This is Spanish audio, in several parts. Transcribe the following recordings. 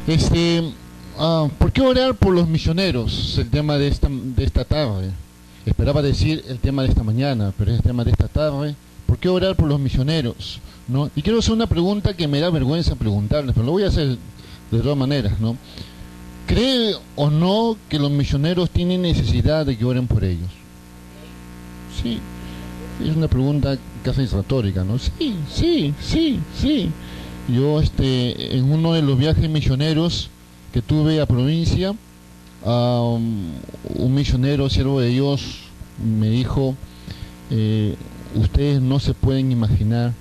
Este, ¿Por qué orar por los misioneros? El tema de esta tarde. Esperaba decir el tema de esta mañana, pero es el tema de esta tarde. ¿Por qué orar por los misioneros? ¿No? Y quiero hacer una pregunta que me da vergüenza preguntarles, pero lo voy a hacer de todas maneras, ¿no? ¿Cree o no que los misioneros tienen necesidad de que oren por ellos? Sí, es una pregunta casi retórica, ¿no? Sí. Yo, en uno de los viajes misioneros que tuve a provincia, un misionero, siervo de Dios, me dijo, ustedes no se pueden imaginar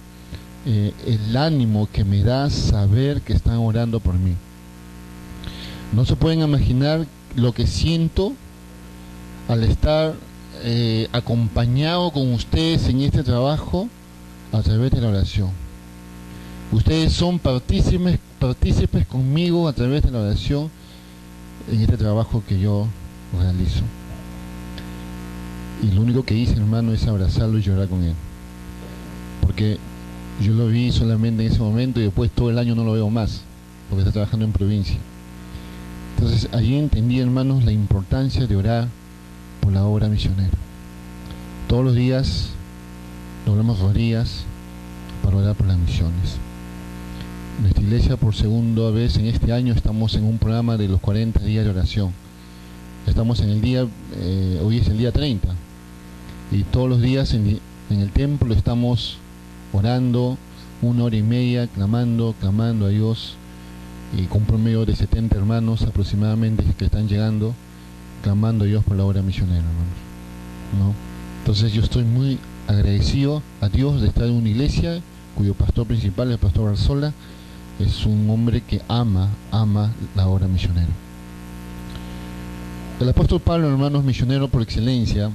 el ánimo que me da saber que están orando por mí. No se pueden imaginar lo que siento al estar acompañado con ustedes en este trabajo a través de la oración. Ustedes son partícipes conmigo a través de la oración en este trabajo que yo realizo. Y lo único que hice, hermano, es abrazarlo y llorar con él. Porque yo lo vi solamente en ese momento y después todo el año no lo veo más, porque está trabajando en provincia. Entonces allí entendí, hermanos, la importancia de orar por la obra misionera. Todos los días doblamos rodillas para orar por las misiones. Nuestra iglesia, por segunda vez en este año, estamos en un programa de los 40 días de oración. Estamos en el día, hoy es el día 30, y todos los días en el templo estamos orando 1 hora y media, clamando a Dios, y con promedio de 70 hermanos aproximadamente que están llegando, clamando a Dios por la obra misionera, hermanos, ¿no? Entonces yo estoy muy agradecido a Dios de estar en una iglesia cuyo pastor principal, el pastor Barzola, es un hombre que ama la obra misionera. El apóstol Pablo, hermanos, misionero por excelencia,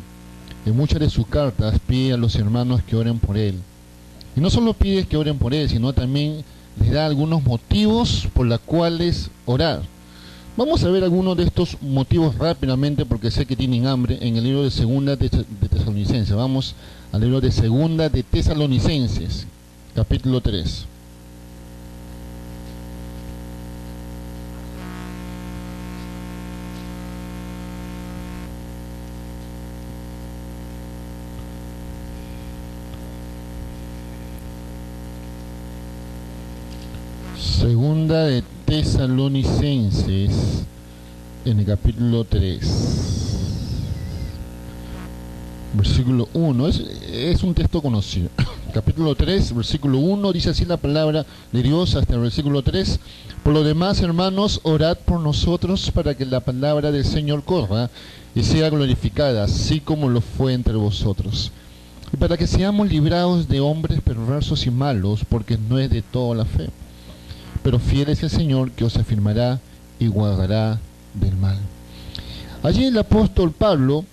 en muchas de sus cartas pide a los hermanos que oren por él. Y no solo pide que oren por él, sino también les da algunos motivos por los cuales orar. Vamos a ver algunos de estos motivos rápidamente porque sé que tienen hambre en el libro de Segunda de Tesalonicenses. Vamos al libro de Segunda de Tesalonicenses, capítulo 3. Segunda de Tesalonicenses, en el capítulo 3, versículo 1, es un texto conocido. Capítulo 3, versículo 1, dice así la palabra de Dios hasta el versículo 3. Por lo demás, hermanos, orad por nosotros para que la palabra del Señor corra y sea glorificada, así como lo fue entre vosotros. Y para que seamos librados de hombres perversos y malos, porque no es de toda la fe. Pero fiel es el Señor que os afirmará y guardará del mal. Allí el apóstol Pablo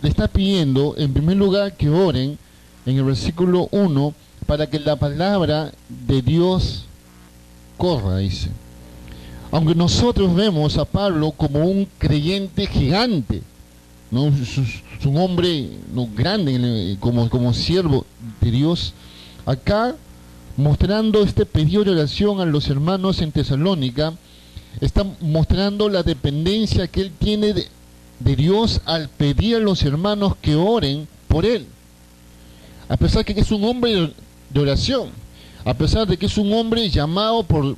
le está pidiendo, en primer lugar, que oren en el versículo 1 para que la palabra de Dios corra, dice. Aunque nosotros vemos a Pablo como un creyente gigante, ¿no? Es un hombre, ¿no?, grande como siervo de Dios, acá mostrando este pedido de oración a los hermanos en Tesalónica, está mostrando la dependencia que él tiene de Dios al pedir a los hermanos que oren por él. A pesar de que es un hombre de oración, a pesar de que es un hombre llamado por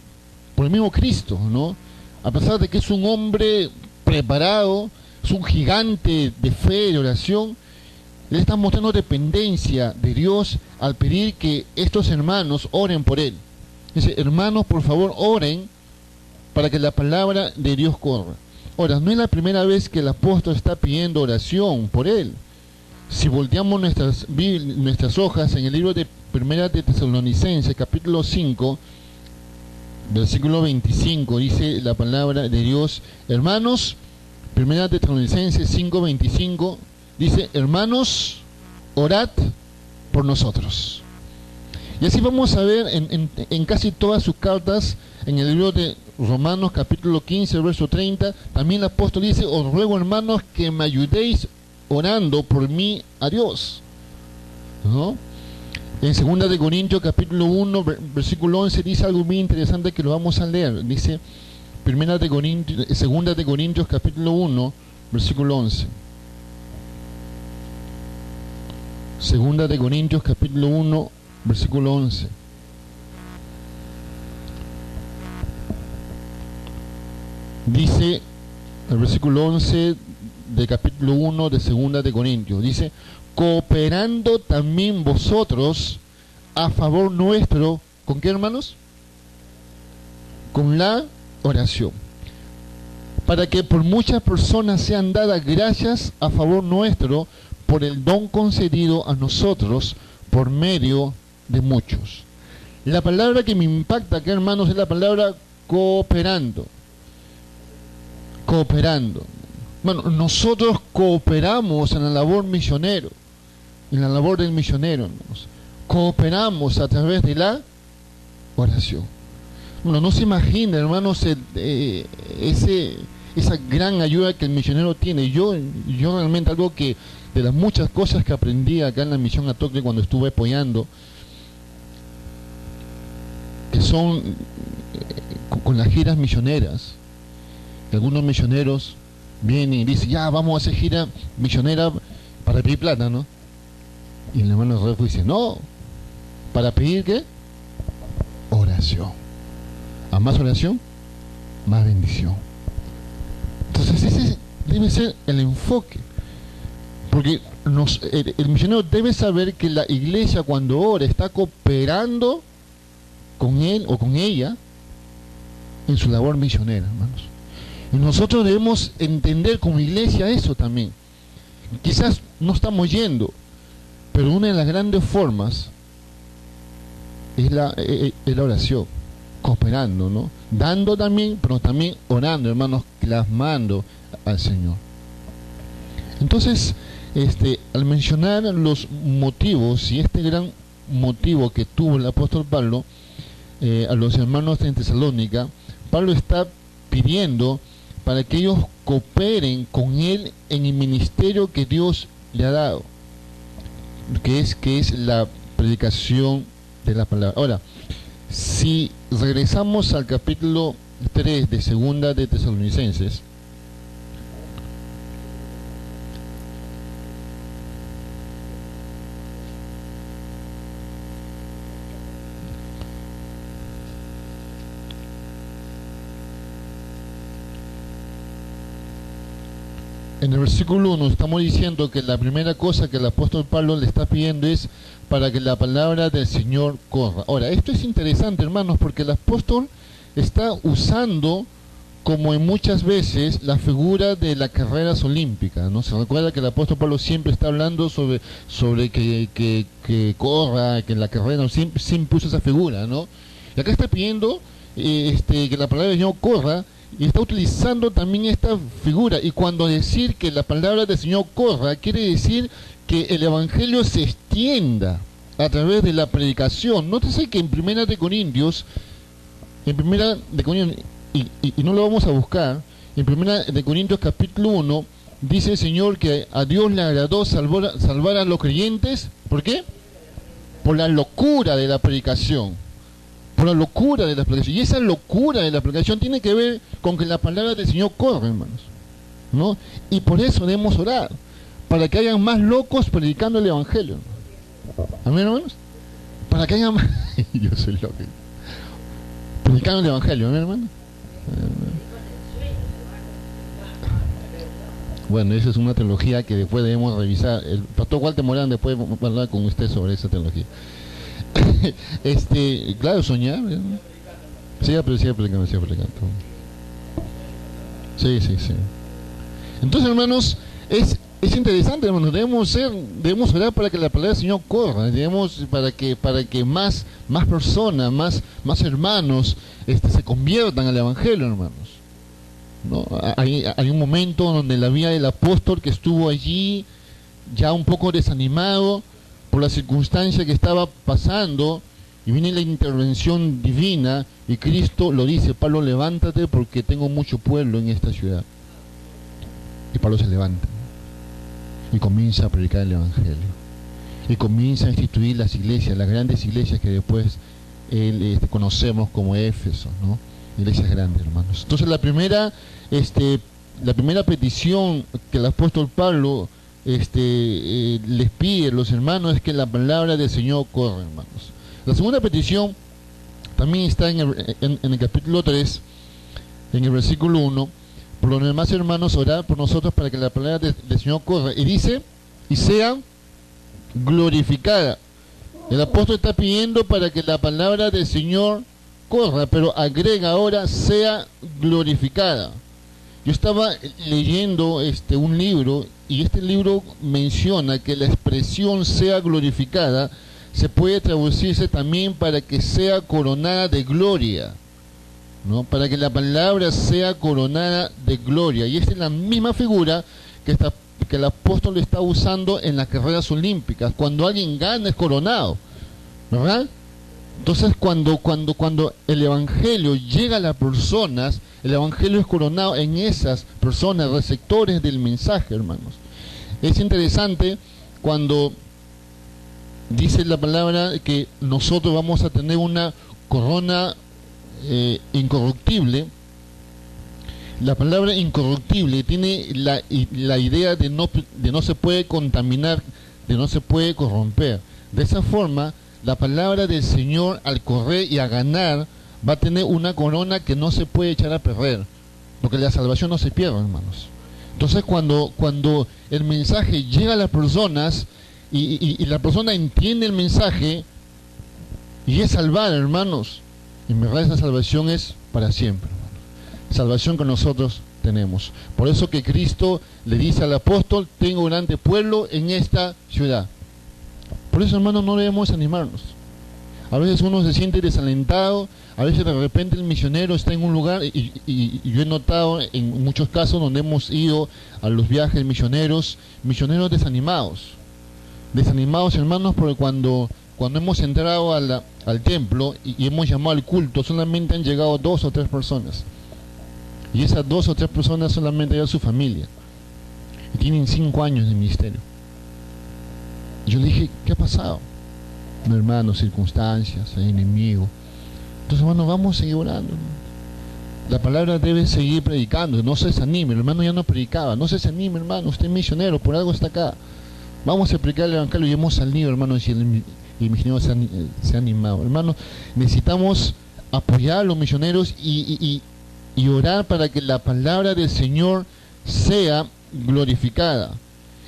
el mismo Cristo, ¿no? A pesar de que es un hombre preparado, es un gigante de fe, de oración, le está mostrando dependencia de Dios al pedir que estos hermanos oren por él. Dice, hermanos, por favor, oren para que la palabra de Dios corra. Ahora, no es la primera vez que el apóstol está pidiendo oración por él. Si volteamos nuestras hojas en el libro de Primera de Tesalonicenses, capítulo 5, versículo 25, dice la palabra de Dios, hermanos, Primera de Tesalonicenses 5, 25, dice, hermanos, orad por nosotros. Y así vamos a ver en casi todas sus cartas, en el libro de Romanos capítulo 15, verso 30, también el apóstol dice, os ruego, hermanos, que me ayudéis orando por mí a Dios, ¿no? En 2 de Corintios capítulo 1, versículo 11, dice algo muy interesante que lo vamos a leer. Dice, Segunda de Corintios capítulo 1, versículo 11. Segunda de Corintios capítulo 1, versículo 11. Dice el versículo 11 de capítulo 1 de Segunda de Corintios, dice: cooperando también vosotros a favor nuestro, ¿con qué, hermanos? Con la oración, para que por muchas personas sean dadas gracias a favor nuestro por el don concedido a nosotros por medio de muchos. La palabra que me impacta acá, hermanos, es la palabra cooperando. Cooperando. Bueno, nosotros cooperamos en la labor misionero, en la labor del misionero, hermanos. Cooperamos a través de la oración. Bueno, no se imagina, hermanos, esa gran ayuda que el misionero tiene. Yo realmente, algo que de las muchas cosas que aprendí acá en la misión Atoque cuando estuve apoyando, que son con las giras misioneras. Algunos misioneros vienen y dicen: ya, vamos a hacer gira misionera para pedir plata, ¿no? Y el hermano Rodolfo dice: no, ¿para pedir qué? Oración. A más oración, más bendición. Entonces ese debe ser el enfoque, porque el misionero debe saber que la iglesia, cuando ora, está cooperando con él o con ella en su labor misionera, hermanos. Y nosotros debemos entender como iglesia eso también. Quizás no estamos yendo, pero una de las grandes formas es la oración, cooperando, ¿no? Dando también, pero también orando, hermanos, clamando al Señor. Entonces, al mencionar los motivos y este gran motivo que tuvo el apóstol Pablo a los hermanos en Tesalónica, Pablo está pidiendo para que ellos cooperen con él en el ministerio que Dios le ha dado, que es la predicación de la palabra. Ahora, si regresamos al capítulo 3 de Segunda de Tesalonicenses, en el versículo 1 estamos diciendo que la primera cosa que el apóstol Pablo le está pidiendo es para que la palabra del Señor corra. Ahora, esto es interesante, hermanos, porque el apóstol está usando, como en muchas veces, la figura de las carreras olímpicas, ¿no? Se recuerda que el apóstol Pablo siempre está hablando sobre que corra, que la carrera, siempre usa esa figura, ¿no? Y acá está pidiendo que la palabra del Señor corra, y está utilizando también esta figura. Y cuando decir que la palabra del Señor corra, quiere decir que el evangelio se extienda a través de la predicación. Nótese que en Primera de Corintios, y no lo vamos a buscar, en Primera de Corintios capítulo 1, dice el Señor que a Dios le agradó salvar a los creyentes. ¿Por qué? Por la locura de la predicación. Por la locura de la predicación. Y esa locura de la predicación tiene que ver con que la palabra del Señor corra, hermanos, ¿no? Y por eso debemos orar, para que hayan más locos predicando el evangelio. ¿Amén, hermanos? Para que haya más... Yo soy loco. Predicando el evangelio, ¿amén, hermano? Bueno, esa es una teología que después debemos revisar. El pastor Walter Morán después va a hablar con usted sobre esa teología. Claro, soñar, ¿no? Siga predicando. Sí. Entonces, hermanos, es interesante, hermanos. Debemos orar para que la palabra del Señor corra. Para que más personas, más hermanos se conviertan al evangelio, hermanos, ¿no? Hay un momento donde la vida del apóstol, que estuvo allí ya un poco desanimado por la circunstancia que estaba pasando, y viene la intervención divina, y Cristo lo dice: Pablo, levántate porque tengo mucho pueblo en esta ciudad. Y Pablo se levanta y comienza a predicar el evangelio, y comienza a instituir las iglesias, las grandes iglesias que después conocemos como Éfeso, ¿no? iglesias grandes, hermanos. Entonces la primera petición que el apóstol Pablo les pide a los hermanos es que la palabra del Señor corra, hermanos. La segunda petición también está en el capítulo 3, en el versículo 1. Por lo demás, hermanos, orad por nosotros para que la palabra del Señor corra. Y dice, y sea glorificada. El apóstol está pidiendo para que la palabra del Señor corra, pero agrega ahora, sea glorificada. Yo estaba leyendo un libro, y este libro menciona que la expresión sea glorificada se puede traducirse también para que sea coronada de gloria, ¿no? Para que la palabra sea coronada de gloria. Y esta es la misma figura que el apóstol está usando en las carreras olímpicas. Cuando alguien gana es coronado, ¿verdad? Entonces cuando el evangelio llega a las personas, el evangelio es coronado en esas personas, receptores del mensaje, hermanos. Es interesante cuando dice la palabra que nosotros vamos a tener una corona incorruptible. La palabra incorruptible tiene la idea de no se puede contaminar, de no se puede corromper. De esa forma, la palabra del Señor al correr y a ganar va a tener una corona que no se puede echar a perder, porque la salvación no se pierde, hermanos. Entonces cuando el mensaje llega a las personas y la persona entiende el mensaje y es salvada, hermanos, en verdad esa salvación es para siempre, hermanos. Salvación que nosotros tenemos. Por eso que Cristo le dice al apóstol, tengo un grande pueblo en esta ciudad. Por eso, hermanos, no debemos animarnos. A veces uno se siente desalentado, a veces de repente el misionero está en un lugar, y yo he notado en muchos casos donde hemos ido a los viajes misioneros desanimados, hermanos, porque cuando hemos entrado al templo y hemos llamado al culto, solamente han llegado 2 o 3 personas, y esas 2 o 3 personas solamente eran su familia, y tienen 5 años de ministerio. Yo le dije, ¿qué ha pasado? No, hermano, circunstancias, hay enemigo. Entonces, hermano, vamos a seguir orando. La palabra debe seguir predicando, no se desanime. El hermano ya no predicaba, no se desanime, hermano, usted es misionero, por algo está acá. Vamos a predicar el evangelio y hemos salido, hermano, y el misionero se ha animado. Hermano, necesitamos apoyar a los misioneros y orar para que la palabra del Señor sea glorificada.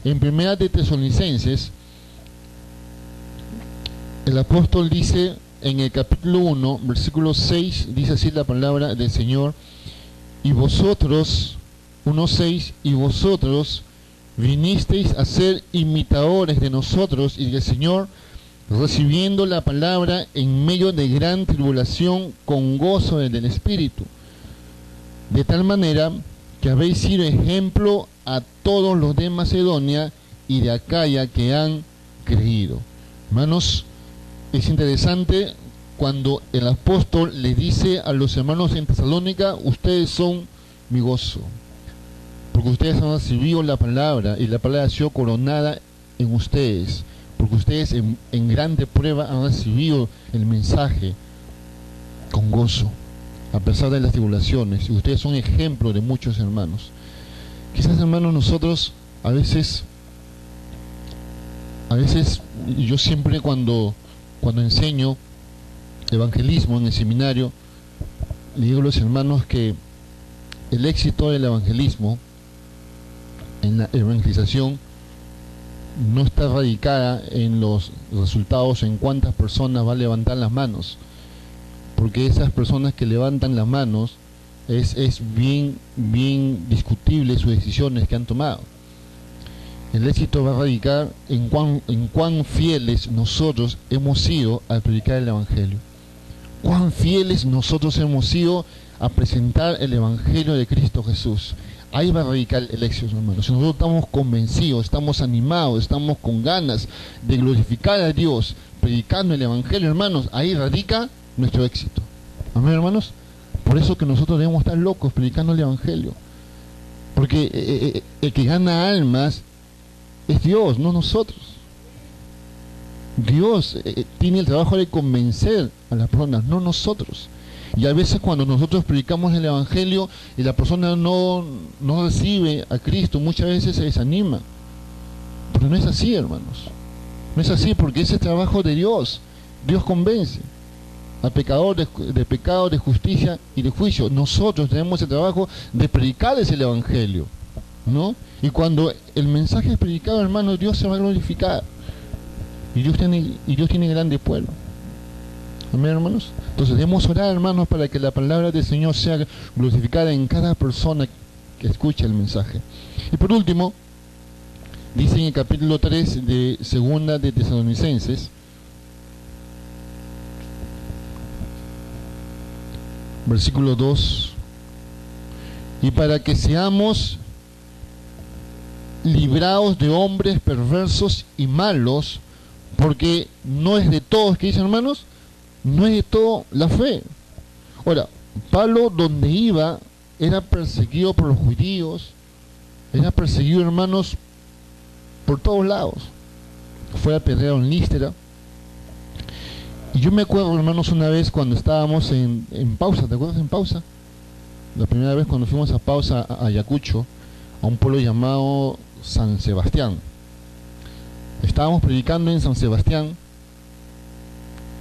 En 1 de Tesalonicenses, el apóstol dice en el capítulo 1, versículo 6, dice así la palabra del Señor, y vosotros, 1:6, y vosotros vinisteis a ser imitadores de nosotros y del Señor, recibiendo la palabra en medio de gran tribulación con gozo del Espíritu, de tal manera que habéis sido ejemplo a todos los de Macedonia y de Acaya que han creído. Hermanos, es interesante cuando el apóstol le dice a los hermanos en Tesalónica, ustedes son mi gozo, porque ustedes han recibido la palabra y la palabra ha sido coronada en ustedes, porque ustedes en grande prueba han recibido el mensaje con gozo, a pesar de las tribulaciones, y ustedes son ejemplo de muchos hermanos. Quizás, hermanos, nosotros a veces yo siempre cuando enseño evangelismo en el seminario, le digo a los hermanos que el éxito del evangelismo, en la evangelización, no está radicada en los resultados, en cuántas personas va a levantar las manos, porque esas personas que levantan las manos es bien discutible sus decisiones que han tomado. El éxito va a radicar en cuán fieles nosotros hemos sido al predicar el evangelio, cuán fieles nosotros hemos sido a presentar el evangelio de Cristo Jesús. Ahí va a radicar el éxito, hermanos. Si nosotros estamos convencidos, estamos animados, estamos con ganas de glorificar a Dios predicando el evangelio, hermanos, ahí radica nuestro éxito. Amén, hermanos. Por eso que nosotros debemos estar locos predicando el evangelio, porque el que gana almas es Dios, no nosotros. Dios tiene el trabajo de convencer a las personas, no nosotros. Y a veces cuando nosotros predicamos el Evangelio y la persona no recibe a Cristo, muchas veces se desanima. Pero no es así, hermanos. No es así, porque ese es el trabajo de Dios. Dios convence al pecador de pecado, de justicia y de juicio. Nosotros tenemos el trabajo de predicarles el Evangelio, ¿no? Y cuando el mensaje es predicado, hermanos, Dios se va a glorificar. Y Dios tiene grande pueblo. Amén, hermanos. Entonces debemos orar, hermanos, para que la palabra del Señor sea glorificada en cada persona que escuche el mensaje. Y por último, dice en el capítulo 3 de Segunda de Tesalonicenses, versículo 2, y para que seamos librados de hombres perversos y malos, porque no es de todos, ¿qué dicen, hermanos? No es de todo la fe. Ahora, Pablo donde iba era perseguido por los judíos, era perseguido, hermanos, por todos lados. Fue apedreado en Lístera. Y yo me acuerdo, hermanos, una vez cuando estábamos en Pausa, ¿te acuerdas en Pausa? La primera vez cuando fuimos a Pausa, a Ayacucho, a un pueblo llamado San Sebastián. Estábamos predicando en San Sebastián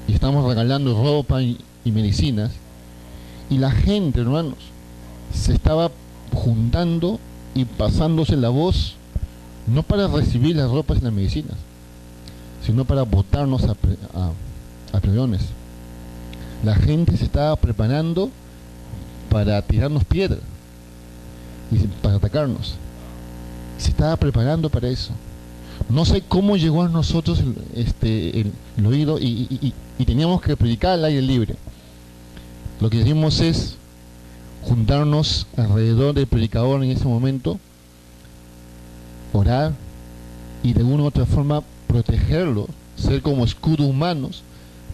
y estábamos regalando ropa y medicinas, y la gente, hermanos, se estaba juntando y pasándose la voz, no para recibir las ropas y las medicinas, sino para botarnos a pregones. La gente se estaba preparando para tirarnos piedras y para atacarnos. Se estaba preparando para eso. No sé cómo llegó a nosotros el oído y teníamos que predicar al aire libre. Lo que hicimos es juntarnos alrededor del predicador en ese momento, orar y de una u otra forma protegerlo, ser como escudos humanos,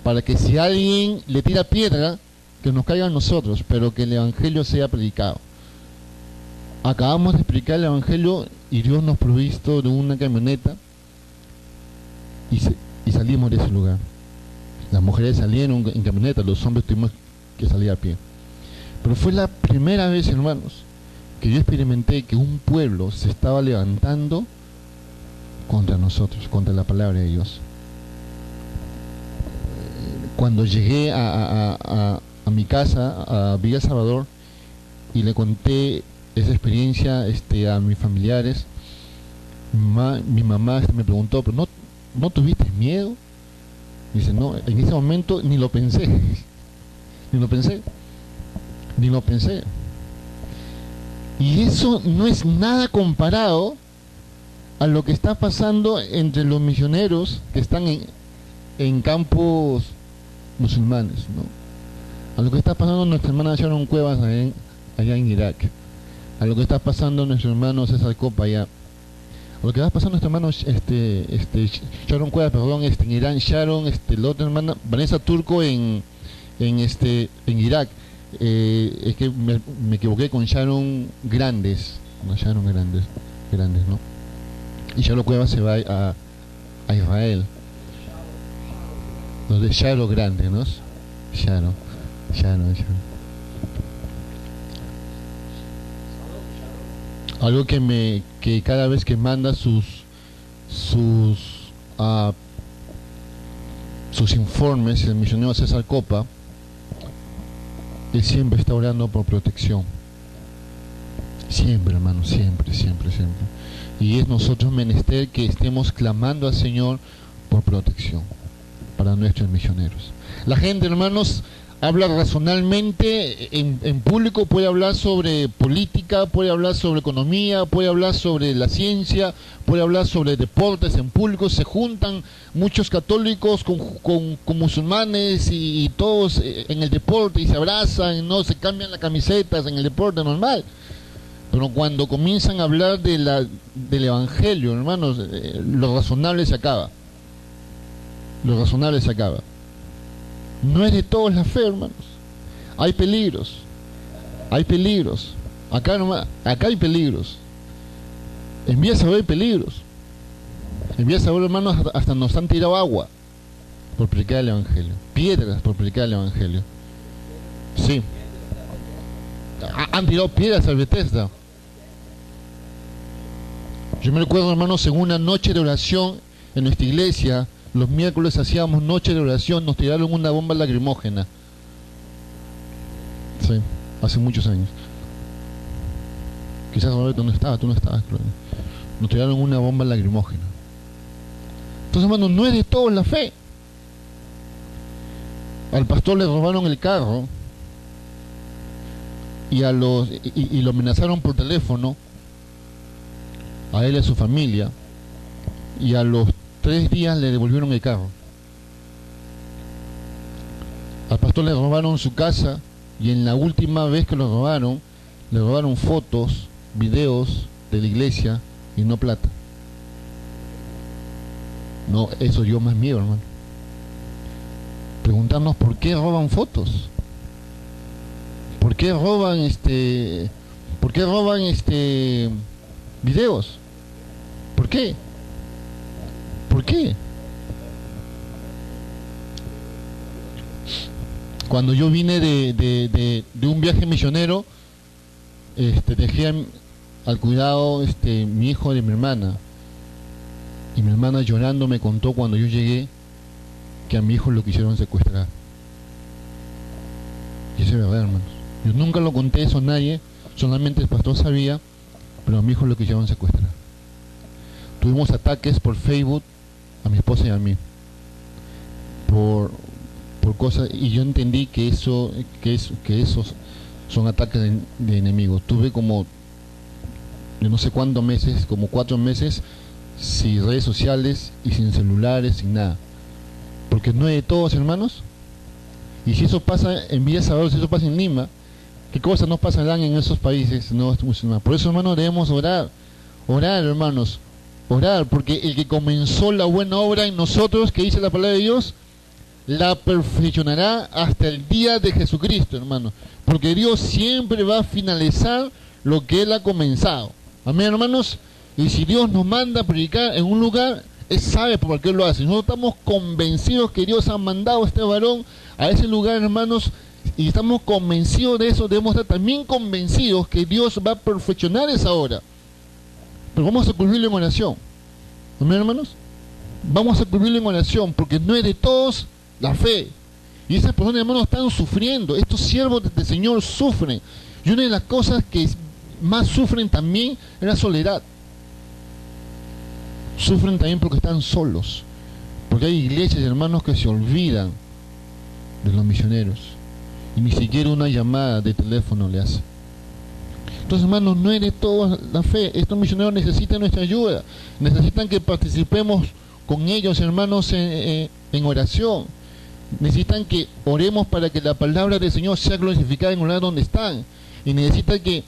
para que si alguien le tira piedra, que nos caiga a nosotros, pero que el Evangelio sea predicado. Acabamos de explicar el Evangelio y Dios nos provisto de una camioneta y salimos de ese lugar. Las mujeres salieron en camioneta, los hombres tuvimos que salir a pie. Pero fue la primera vez, hermanos, que yo experimenté que un pueblo se estaba levantando contra nosotros, contra la palabra de Dios. Cuando llegué a mi casa, a Villa Salvador, y le conté esa experiencia a mis familiares, mi mamá me preguntó, ¿pero no tuviste miedo? Dice, no, en ese momento ni lo pensé. Ni lo pensé. Y eso no es nada comparado a lo que está pasando entre los misioneros que están en campos musulmanes, ¿no? A lo que está pasando nuestra hermana Sharon Cuevas allá en Irak, a lo que está pasando nuestro hermano César Copa allá, a lo que está pasando nuestro hermano Sharon Cuevas, perdón, en Irán, Sharon, la otra hermana Vanessa Turco en Irak. Es que me equivoqué con Sharon Grandes, no Sharon Grandes, ¿no? Y Sharon Cuevas se va a Israel. Los de Sharon Grande, ¿no? Sharon. Algo que cada vez que manda sus informes, el misionero César Copa, él siempre está orando por protección. Siempre, hermano, siempre. Y es nosotros menester que estemos clamando al Señor por protección para nuestros misioneros. La gente, hermanos, habla razonalmente en público, puede hablar sobre política, puede hablar sobre economía, puede hablar sobre la ciencia, puede hablar sobre deportes en público. Se juntan muchos católicos con musulmanes y todos en el deporte y se abrazan, no se cambian las camisetas en el deporte normal. Pero cuando comienzan a hablar del Evangelio, hermanos, lo razonable se acaba. No es de todos la fe, hermanos. Hay peligros. Acá hay peligros. En Villa Salvador hay peligros. En Villa Salvador, hermanos, hasta nos han tirado agua por predicar el Evangelio. Piedras por predicar el Evangelio. Sí. Han tirado piedras al Bethesda. Yo me recuerdo, hermanos, en una noche de oración en nuestra iglesia, los miércoles hacíamos noche de oración, nos tiraron una bomba lacrimógena. Sí, hace muchos años. Quizás Roberto no estaba, tú no estabas. Nos tiraron una bomba lacrimógena. Entonces, hermanos, no es de todo la fe. Al pastor le robaron el carro y lo amenazaron por teléfono, a él y a su familia, y a los 3 días le devolvieron el carro. Al pastor le robaron su casa, y en la última vez que lo robaron, le robaron fotos, videos de la iglesia y no plata. No, eso dio más miedo, hermano. Preguntarnos por qué roban fotos, por qué roban videos, ¿por qué? ¿Por qué? Cuando yo vine de un viaje misionero, dejé al cuidado mi hijo de mi hermana, y mi hermana llorando me contó cuando yo llegué que a mi hijo lo quisieron secuestrar. Y eso es verdad, hermanos. Yo nunca lo conté eso a nadie, solamente el pastor sabía, pero a mi hijo lo quisieron secuestrar. Tuvimos ataques por Facebook a mi esposa y a mí por cosas, y yo entendí que esos son ataques de enemigos. Tuve como yo no sé cuántos meses, como 4 meses sin redes sociales y sin celulares, sin nada, porque no es de todos, hermanos. Y si eso pasa en Villa Salvador, si eso pasa en Lima, ¿qué cosas nos pasarán en esos países no musulmanes? Por eso, hermanos, debemos orar, hermanos, orar, porque el que comenzó la buena obra en nosotros, que dice la palabra de Dios, la perfeccionará hasta el día de Jesucristo, hermanos, porque Dios siempre va a finalizar lo que Él ha comenzado. Amén, hermanos. Y si Dios nos manda a predicar en un lugar, Él sabe por qué lo hace. Nosotros estamos convencidos que Dios ha mandado a este varón a ese lugar, hermanos, y estamos convencidos de eso. Debemos estar también convencidos que Dios va a perfeccionar esa obra. Pero vamos a cubrirlo en oración. Amén, hermanos. Vamos a cubrirlo en oración, porque no es de todos la fe. Y esas personas, hermanos, están sufriendo. Estos siervos del Señor sufren. Y una de las cosas que más sufren también es la soledad. Sufren también porque están solos. Porque hay iglesias, hermanos, que se olvidan de los misioneros. Y ni siquiera una llamada de teléfono le hacen. Entonces, hermanos, no es de toda la fe. Estos misioneros necesitan nuestra ayuda. Necesitan que participemos con ellos, hermanos, en oración. Necesitan que oremos para que la palabra del Señor sea glorificada en el lugar donde están. Y necesitan que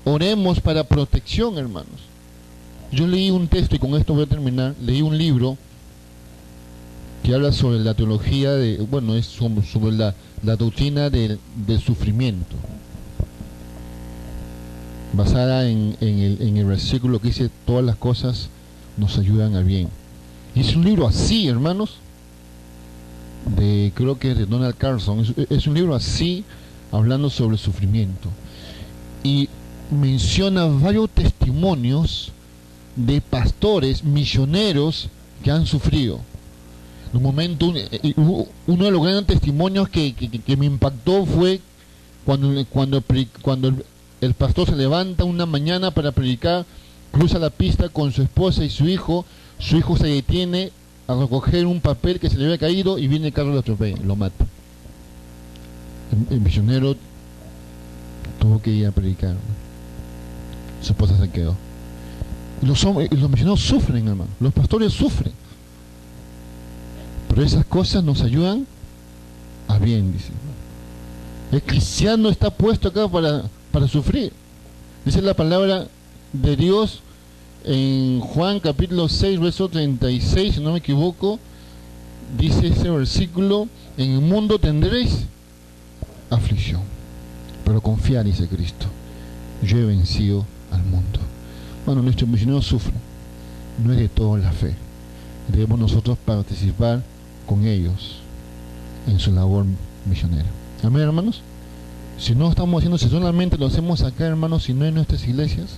oremos para protección, hermanos. Yo leí un texto, y con esto voy a terminar. Leí un libro que habla sobre la teología es sobre la doctrina del sufrimiento, basada en el versículo que dice: todas las cosas nos ayudan a bien. Y es un libro así, hermanos, creo que es de Donald Carson. Es un libro así, hablando sobre el sufrimiento, y menciona varios testimonios de pastores misioneros que han sufrido. En un momento, uno de los grandes testimonios que me impactó fue cuando el pastor se levanta una mañana para predicar, cruza la pista con su esposa y su hijo se detiene a recoger un papel que se le había caído, y viene el carro, lo atropella, lo mata. El misionero tuvo que ir a predicar, su esposa se quedó. Los misioneros sufren, hermano, los pastores sufren, pero esas cosas nos ayudan a bien, dice. El cristiano está puesto acá para sufrir. Dice la palabra de Dios en Juan capítulo 6, verso 36, si no me equivoco. Dice ese versículo: en el mundo tendréis aflicción, pero confiad, dice Cristo, yo he vencido al mundo. Bueno, nuestros misioneros sufren, no es de toda la fe. Debemos nosotros participar con ellos en su labor misionera. Amén, hermanos. Si no estamos haciendo, si solamente lo hacemos acá, hermanos, si no en nuestras iglesias,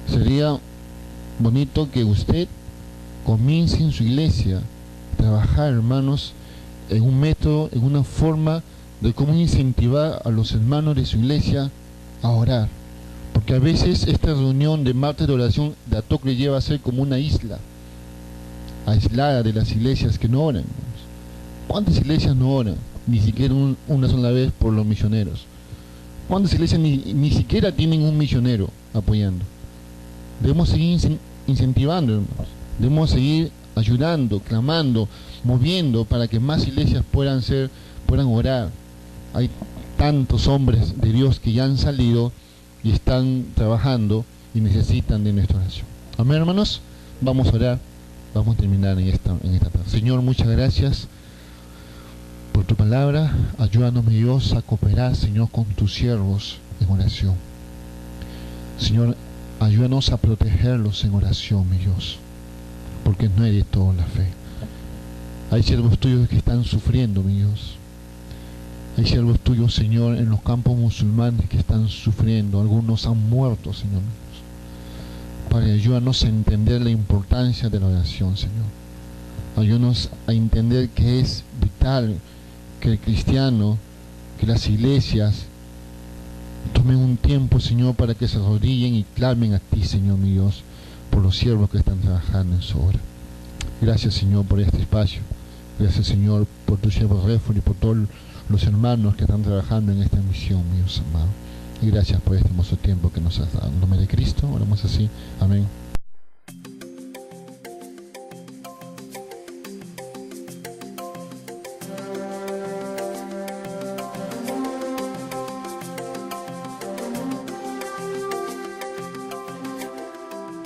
sería bonito que usted comience en su iglesia a trabajar, hermanos, en un método, en una forma de cómo incentivar a los hermanos de su iglesia a orar. Porque a veces esta reunión de martes de oración de Atocle lleva a ser como una isla aislada de las iglesias que no oran. ¿Cuántas iglesias no oran? Ni siquiera una sola vez por los misioneros. ¿Cuántas iglesias ni siquiera tienen un misionero apoyando? Debemos seguir incentivando, hermanos. Debemos seguir ayudando, clamando, moviendo para que más iglesias puedan orar. Hay tantos hombres de Dios que ya han salido y están trabajando y necesitan de nuestra oración. Amén, hermanos. Vamos a orar. Vamos a terminar en esta tarde. Señor, muchas gracias por tu palabra. Ayúdanos, mi Dios, a cooperar, Señor, con tus siervos en oración. Señor, ayúdanos a protegerlos en oración, mi Dios, porque no hay de todo la fe. Hay siervos tuyos que están sufriendo, mi Dios. Hay siervos tuyos, Señor, en los campos musulmanes que están sufriendo. Algunos han muerto, Señor. Padre, ayúdanos a entender la importancia de la oración, Señor. Ayúdanos a entender que es vital que el cristiano, que las iglesias tomen un tiempo, Señor, para que se arrodillen y clamen a ti, Señor, mi Dios, por los siervos que están trabajando en su obra. Gracias, Señor, por este espacio. Gracias, Señor, por tu siervo Réforo y por todos los hermanos que están trabajando en esta misión, mi Dios amado. Y gracias por este hermoso tiempo que nos has dado. En nombre de Cristo, oramos así. Amén.